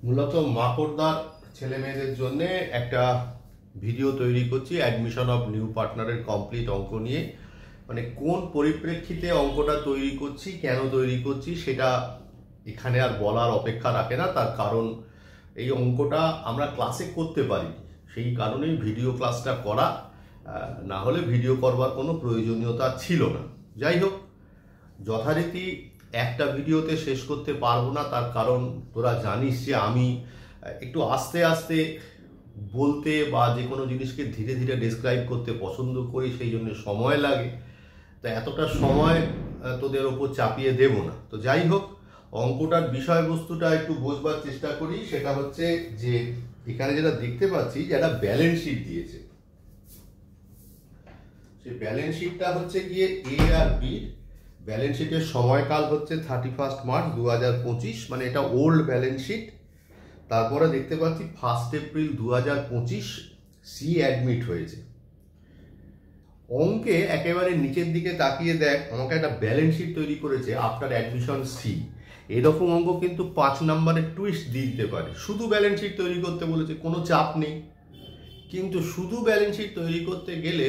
মূলত মাকড়দার ছেলে মেয়েদের জন্য একটা ভিডিও তৈরি করছি অ্যাডমিশন অফ নিউ পার্টনারের কমপ্লিট অঙ্ক নিয়ে। মানে কোন পরিপ্রেক্ষিতে অঙ্কটা তৈরি করছি, কেন তৈরি করছি সেটা এখানে আর বলার অপেক্ষা রাখে না। তার কারণ এই অঙ্কটা আমরা ক্লাসে করতে পারি, সেই কারণেই ভিডিও ক্লাসটা করা, না হলে ভিডিও করবার কোনো প্রয়োজনীয়তা ছিল না। যাই হোক, যথারীতি একটা ভিডিওতে শেষ করতে পারবো না, তার কারণ তোরা জানিস যে আমি একটু আস্তে আস্তে বলতে বা যে কোনো জিনিসকে ধীরে ধীরে ডেসক্রাইব করতে পছন্দ করি, সেই জন্য সময় লাগে। তা এতটা সময় তোদের ওপর চাপিয়ে দেব না। তো যাই হোক, অঙ্কটার বিষয়বস্তুটা একটু বোঝবার চেষ্টা করি। সেটা হচ্ছে যে এখানে যেটা দেখতে পাচ্ছি যে একটা ব্যালেন্স শিট দিয়েছে। সেই ব্যালেন্স শিটটা হচ্ছে গিয়ে এ আর বি। ব্যালেন্স শিটের সময়কাল হচ্ছে 31 মার্চ 2025, মানে এটা ওল্ড ব্যালেন্স শিট। তারপরে দেখতে পাচ্ছি 1 এপ্রিল 2025 সি অ্যাডমিট হয়েছে। অঙ্কে একেবারে নিচের দিকে তাকিয়ে দেখ, আমাকে একটা ব্যালেন্স শিট তৈরি করেছে আফটার অ্যাডমিশন সি। এরকম অঙ্ক কিন্তু 5 নম্বরের টুইস্ট দিয়ে দিতে পারে। শুধু ব্যালেন্স শিট তৈরি করতে বলেছে, কোনো চাপ নেই। কিন্তু শুধু ব্যালেন্স শিট তৈরি করতে গেলে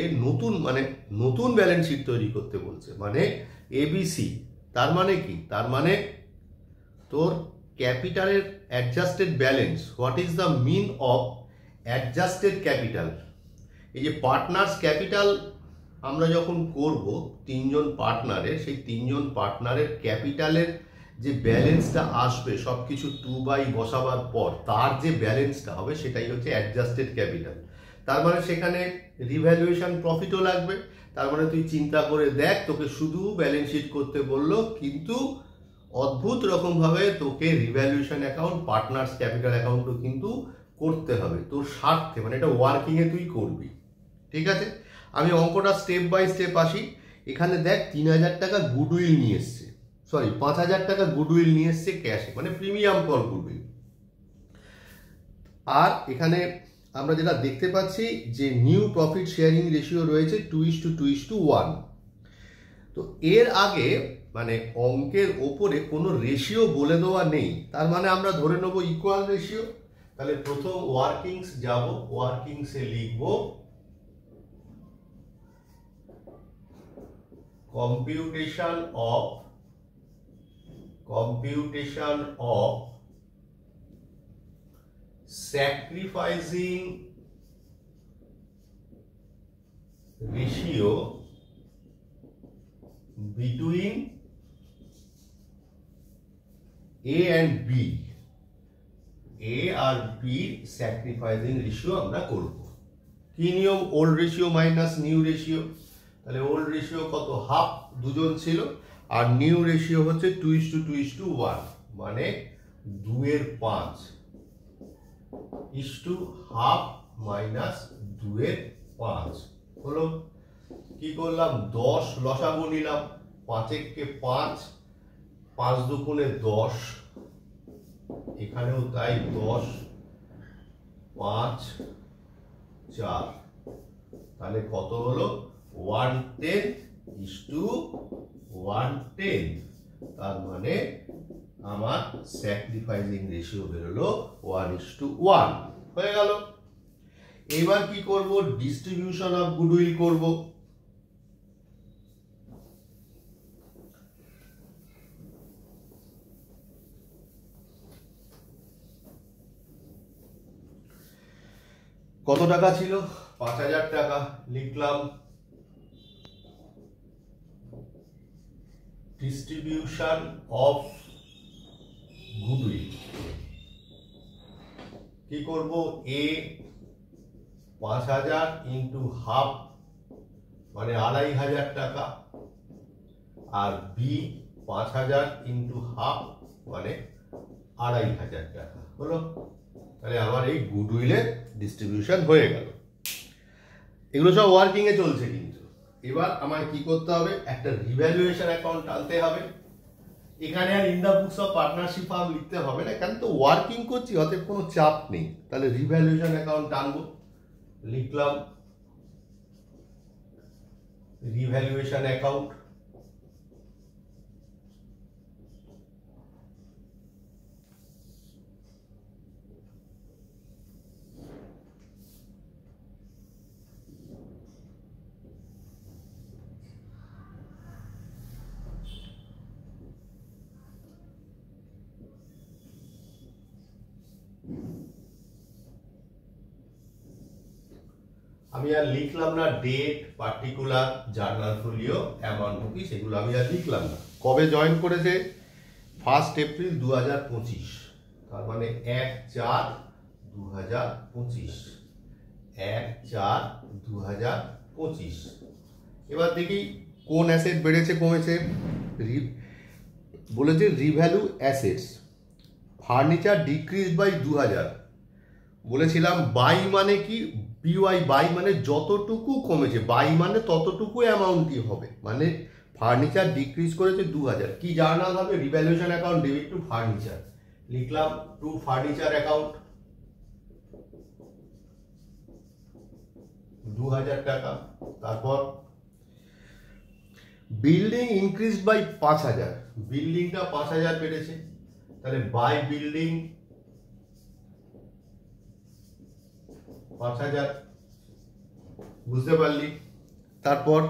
নতুন ব্যালেন্স শিট তৈরি করতে বলছে, মানে এবিসি। তার মানে কি? তার মানে তোর ক্যাপিটালের adjusted balance, what is the mean of adjusted capital. এই যে পার্টনার্স ক্যাপিটাল আমরা যখন করব তিনজন পার্টনারের, সেই তিনজন পার্টনারের ক্যাপিটালের যে ব্যালেন্সটা আসবে সব কিছু 2/, বসাবার পর তার যে ব্যালেন্সটা হবে সেটাই হচ্ছে অ্যাডজাস্টেড ক্যাপিটাল। তার মানে সেখানে রিভ্যালুয়েশন প্রফিটও লাগবে। তার মানে তুই চিন্তা করে দেখ, তোকে শুধু ব্যালেন্স শিট করতে বললো, কিন্তু অদ্ভুত রকমভাবে তোকে রিভ্যালুয়েশন অ্যাকাউন্ট, পার্টনার্স ক্যাপিটাল অ্যাকাউন্টও কিন্তু করতে হবে তোর স্বার্থে, মানে এটা ওয়ার্কিংয়ে তুই করবি। ঠিক আছে, আমি অঙ্কটা স্টেপ বাই স্টেপ আসি। এখানে দেখ 3000 টাকা গুডউইল নিয়ে এসছে, 5000 টাকা গুডউইল নিয়ে এসছে ক্যাশে, মানে প্রিমিয়াম কল গুডউইল। আর এখানে আমরা যেটা দেখতে পাচ্ছি যে নিউ প্রফিট শেয়ারিং রেশিও রয়েছে 2:1। তো এর আগে মানে অঙ্কের ওপরে কোনো রেশিও বলে দেওয়া নেই, তার মানে আমরা ধরে নেব ইকুয়াল রেশিও। তাহলে প্রথম ওয়ার্কিংস যাব, ওয়ার্কিংসে লিখব computation of sacrificing ratio between A and B, A আর B স্যাক্রিফাইসিং রেশিও আমরা করব। কি নিয়ম? Old ratio minus new ratio. তাহলে ওল্ড রেশিও কত? হাফ, দুজন ছিল। আর নিউ রেশিও হচ্ছে 2:1, মানে 2/5 হাফ মাইনাস 2/5 হলো। কি করলাম? 10 লসাগু নিলাম, 5 কে 5, 5 দুগুণে 10, এখানেও তাই 10, 5, 4, তাহলে কত হলো? 1/10:110। তার মানে আমার স্যাক্রিফাইসিং রেশিও বেরোলো 1:1 হয়ে গেল। এবার কি করব? ডিস্ট্রিবিউশন অফ গুডউইল করব। কত টাকা ছিল? 5000 টাকা। লিখলাম ডিস্ট্রিবিউশন অফ গুডউইল। কি করব? এ 5000 ইন্টু হাফ, মানে 2500 টাকা। আর বি 5000 ইন্টু হাফ, মানে 2500 টাকা হলো। তাহলে আমার এই গুডউইলের ডিস্ট্রিবিউশন হয়ে গেল। এগুলো সব ওয়ার্কিং এ চলছে, কিন্তু এবার আমার কি করতে হবে? একটা রিভ্যালুয়েশন অ্যাকাউন্ট টানতে হবে। এখানে আর in the books of partnership firm লিখতে হবে না, কারণ তো ওয়ার্কিং করছি, অতএব কোনো চাপ নেই। তাহলে রিভ্যালুয়েশন অ্যাকাউন্ট টানবো। লিখলাম রিভ্যালুয়েশন অ্যাকাউন্ট। আমি আর লিখলাম না date, particular, journal folio, amount rupees, এগুলো আমি আর লিখলাম না। কবে জয়েন করেছে? 1 এপ্রিল 2025, তার মানে 1/4/2025, 1/4/2025। এবার দেখি কোন অ্যাসেট বেড়েছে কমেছে। বলেছে রিভ্যালু অ্যাসেটস, ফার্নিচার ডিক্রিজ বাই 2000। বলেছিলাম বাই মানে কি, বিওয়াই বাই মানে যতটুকু কমেছে, বাই মানে ততটুকু অ্যামাউন্টই হবে, মানে ফার্নিচার ডিক্রিজ করেছে 2000। কি জার্নাল হবে? Revaluation account debit two furniture, লিখলাম টু ফার্নিচার অ্যাকাউন্ট 2000 টাকা। তারপর বিল্ডিং ইনক্রিজ বাই 5000, বিল্ডিংটা 5000 বেড়েছে, তাহলে বাই বিল্ডিং 5000, বুঝতে পারলি? তারপর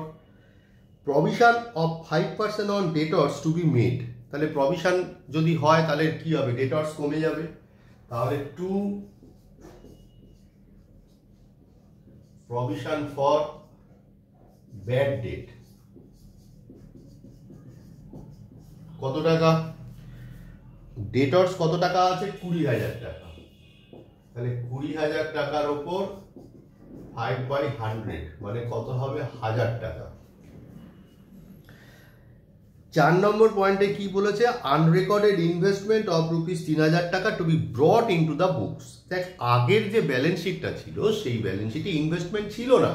provision of 5% on debtors to be made, তাহলে প্রভিশন যদি হয় তাহলে কি হবে? ডেটর্স কমে যাবে, তাহলে to provision for bad debt কত টাকা? ডেটর্স কত টাকা আছে? 20,000 টাকা, তাহলে 20,000 টাকার ওপর 5/100 মানে কত হবে? 1000 টাকা। 4 নম্বর পয়েন্টে কি বলেছে? আনরেকর্ডেড ইনভেস্টমেন্ট অফ ₹3000 টাকা to be brought into the books. দেখ, আগের যে ব্যালেন্স শিটটা ছিল সেই ব্যালেন্স শিটে ইনভেস্টমেন্ট ছিল না,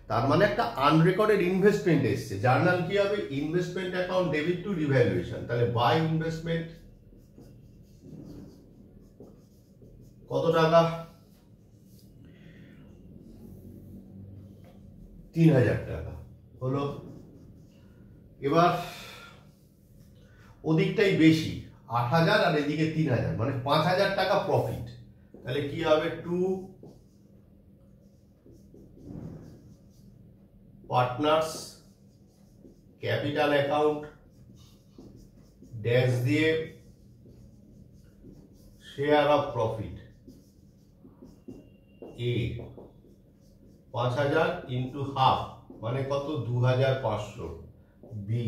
তার মানে একটা আনরেকর্ডেড ইনভেস্টমেন্ট এসছে। জার্নাল কি হবে? Investment account debit two revaluation, তাহলে বাই ইনভেস্টমেন্ট কত টাকা? 3000 টাকা হলো। এবার ওদিকটাই বেশি, 8000 আর এদিকে 3000, মানে 5000 টাকা প্রফিট। তাহলে কি হবে? To partners capital account dash দিয়ে শেয়ার অফ প্রফিট এ 5000 ইন্টু হাফ মানে কত? 2500, বি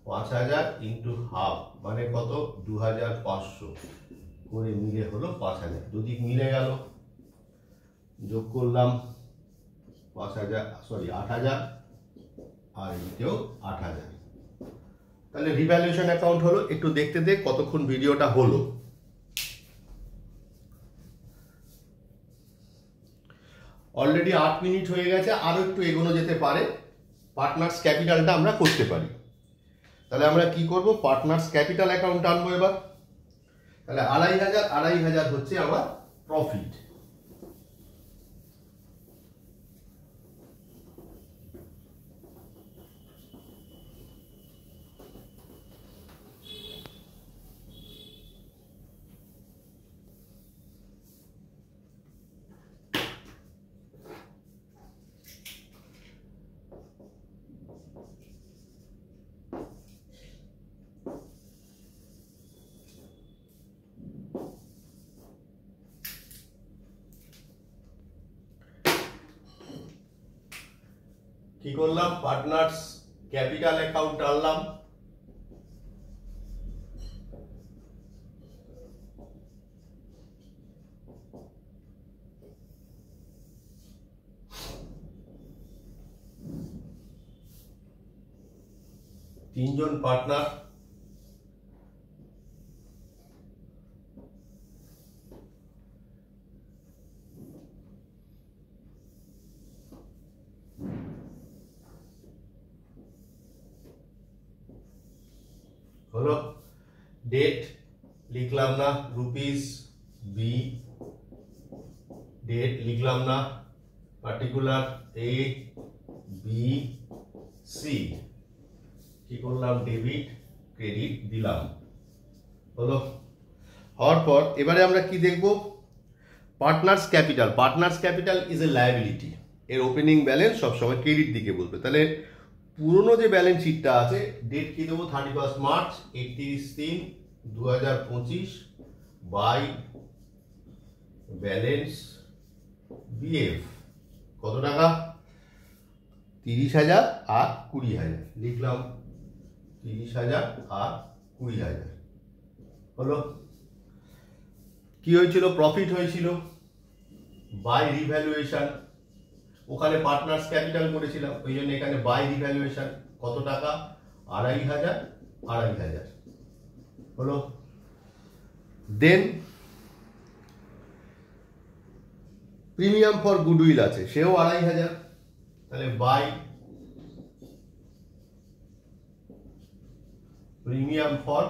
5000 ইন্টু হাফ মানে কত? 2500 করে মিলে হলো 5000। যদি মিলে গেল, যোগ করলাম 5000, সরি 8000, আর এদিকেও 8000, তাহলে রিভ্যালুয়েশন অ্যাকাউন্ট হলো। একটু দেখতে দে কতক্ষণ ভিডিওটা হলো। অলরেডি 8 মিনিট হয়ে গেছে, আরো একটু এগোনো যেতে পারে। পার্টনার্স ক্যাপিটালটা আমরা করতে পারি। তাহলে আমরা কি করব? পার্টনার্স ক্যাপিটাল অ্যাকাউন্ট আনবো এবার। তাহলে 2500 হচ্ছে আমার প্রফিট। কি করলাম? পার্টনার্স ক্যাপিটাল অ্যাকাউন্ট আনলাম, তিনজন পার্টনার, হলো। ডেট লিখলাম না, রুপিস বি, ডেট লিখলাম না, পার্টিকুলার এ বি সি, কি করলাম? ডেবিট ক্রেডিট দিলাম, হলো। হওয়ার পর এবারে আমরা কি দেখব? Partners capital. Partners capital is a liability, এর ওপেনিং ব্যালেন্স সবসময় ক্রেডিট দিকে বলবে। তাহলে পুরনো যে ব্যালেন্স শিটটা আছে, ডেট কি দেবো? 31 মার্চ, 31/3/2025 বাই ব্যালেন্স বিএফ কত টাকা? 30,000 আর 20,000 লিখলাম। 30,000 আর 20,000 হলো। কি হয়েছিল? প্রফিট হয়েছিল বাই রিভ্যালুয়েশন। ওখানে পার্টনার্স ক্যাপিটাল করেছিলাম, ওই জন্য এখানে বাই রিভ্যালুয়েশন। কত টাকা? 2,500 হলো। দেন প্রিমিয়াম ফর গুডউইল আছে, সেও 2,500, তাহলে বাই প্রিমিয়াম ফর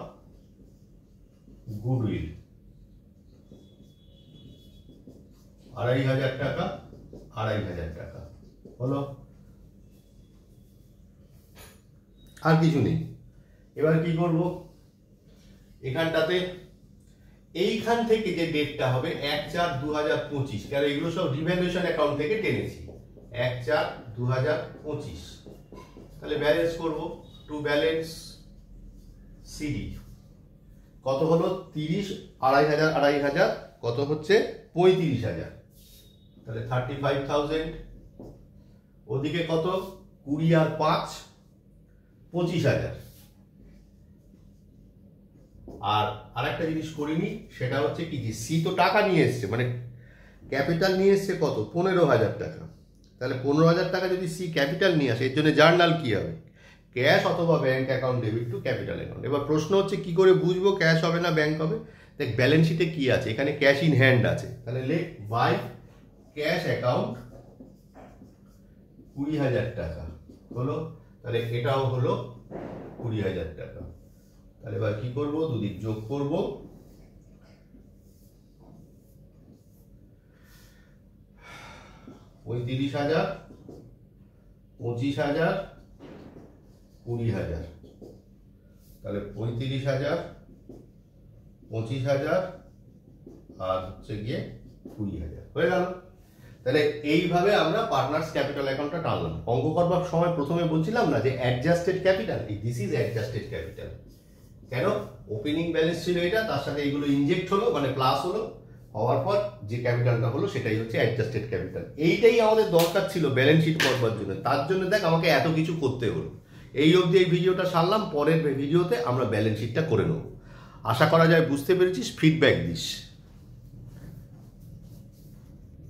গুডউইল 2,500 টাকা, 2,500 টাকা হলো। আর কিছু নেই। এবার কি করব? এখানটাতে এইখান থেকে যে ডেটটা হবে 1/4/2025, কারণ এগুলো সব রিভ্যালুয়েশন অ্যাকাউন্ট থেকে টেনেছি। 1/4/2025, তাহলে ব্যালেন্স করব। টু ব্যালেন্স সিডি কত হলো? 30, 2,500 2,500 কত হচ্ছে? 35,000, তাহলে 35,000। ওদিকে কত? 20 আর 5 25,000। আর আরেকটা জিনিস করিনি, সেটা হচ্ছে কি যে সি তো টাকা নিয়ে এসছে, মানে ক্যাপিটাল নিয়ে এসছে কত? 15,000 টাকা। তাহলে 15,000 টাকা যদি সি ক্যাপিটাল নিয়ে আসে, এর জন্য জার্নাল কি হবে? ক্যাশ অথবা bank account debit two capital account. এবার প্রশ্ন হচ্ছে কি করে বুঝবো ক্যাশ হবে না ব্যাংক হবে? দেখ ব্যালেন্স শিটে কি আছে, এখানে ক্যাশ ইন হ্যান্ড আছে, তাহলে লেখ বাই ক্যাশ অ্যাকাউন্ট 20,000 টাকা হলো। তাহলে এটাও হলো 20,000 টাকা। তাহলে এবার কি করব? দুদিক যোগ করব। 35,000, 25,000, 20,000, তাহলে 35,000, 25,000 আর হচ্ছে গিয়ে 20,000 হয়ে গেল। তাহলে এইভাবে আমরা পার্টনার্স ক্যাপিটাল অ্যাকাউন্টটা টানলাম। অঙ্ক করবার সময় প্রথমে বলছিলাম না যে adjusted capital, this is adjusted capital. কেন? ওপেনিং ব্যালেন্স ছিল এটা, তার সাথে এইগুলো ইনজেক্ট হলো, মানে প্লাস হলো, হওয়ার পর যে ক্যাপিটালটা হলো সেটাই হচ্ছে অ্যাডজাস্টেড ক্যাপিটাল। এইটাই আমাদের দরকার ছিল ব্যালেন্স শিট করবার জন্য, তার জন্য দেখ আমাকে এত কিছু করতে হলো। এই অবধি এই ভিডিওটা সারলাম, পরের ভিডিওতে আমরা ব্যালেন্স শিটটা করে নেব। আশা করা যায় বুঝতে পেরেছিস, ফিডব্যাক দিস।